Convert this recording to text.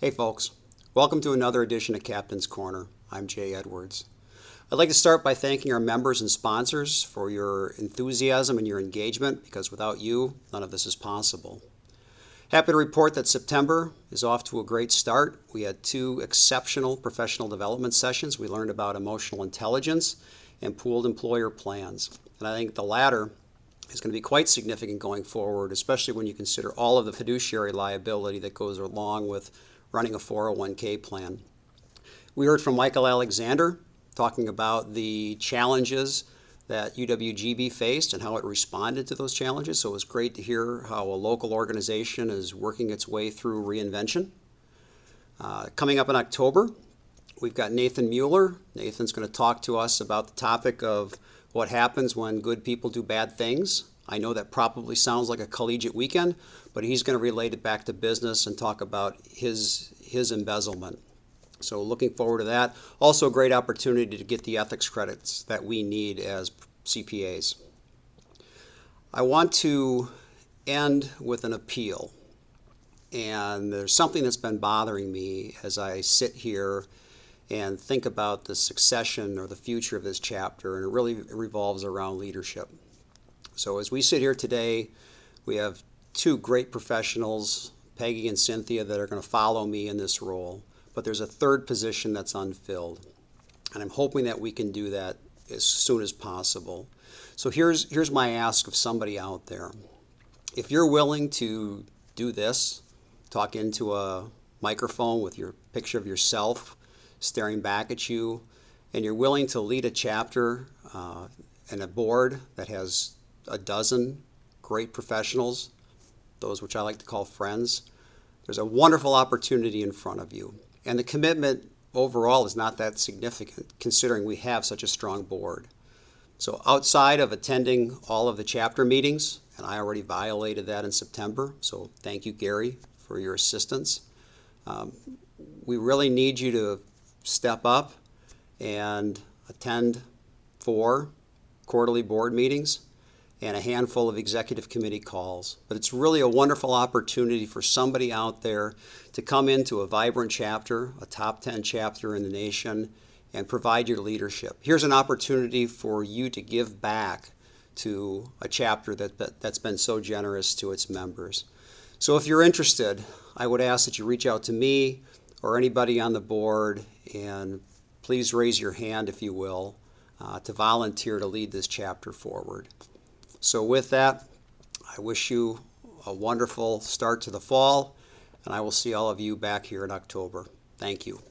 Hey folks, welcome to another edition of Captain's Corner. I'm Jay Edwards. I'd like to start by thanking our members and sponsors for your enthusiasm and your engagement, because without you, none of this is possible. Happy to report that September is off to a great start. We had 2 exceptional professional development sessions. We learned about emotional intelligence and pooled employer plans. And I think the latter is going to be quite significant going forward, especially when you consider all of the fiduciary liability that goes along with running a 401k plan. We heard from Michael Alexander talking about the challenges that UWGB faced and how it responded to those challenges. So it was great to hear how a local organization is working its way through reinvention. Coming up in October, we've got Nathan Mueller. Nathan's going to talk to us about the topic of what happens when good people do bad things. I know that probably sounds like a collegiate weekend, but he's going to relate it back to business and talk about his embezzlement. So looking forward to that. Also a great opportunity to get the ethics credits that we need as CPAs. I want to end with an appeal. And there's something that's been bothering me as I sit here and think about the succession or the future of this chapter, and it really revolves around leadership. So as we sit here today, we have 2 great professionals, Peggy and Cynthia, that are going to follow me in this role, but there's a 3rd position that's unfilled, and I'm hoping that we can do that as soon as possible. So here's my ask of somebody out there. If you're willing to do this, talk into a microphone with your picture of yourself staring back at you, and you're willing to lead a chapter and a board that has a dozen great professionals, those which I like to call friends, there's a wonderful opportunity in front of you. And the commitment overall is not that significant, considering we have such a strong board. So outside of attending all of the chapter meetings, and I already violated that in September, so thank you, Gary, for your assistance. We really need you to step up and attend 4 quarterly board meetings and a handful of executive committee calls. But it's really a wonderful opportunity for somebody out there to come into a vibrant chapter, a top 10 chapter in the nation, and provide your leadership. Here's an opportunity for you to give back to a chapter that's been so generous to its members. So if you're interested, I would ask that you reach out to me or anybody on the board, and please raise your hand, if you will, to volunteer to lead this chapter forward. So with that, I wish you a wonderful start to the fall, and I will see all of you back here in October. Thank you.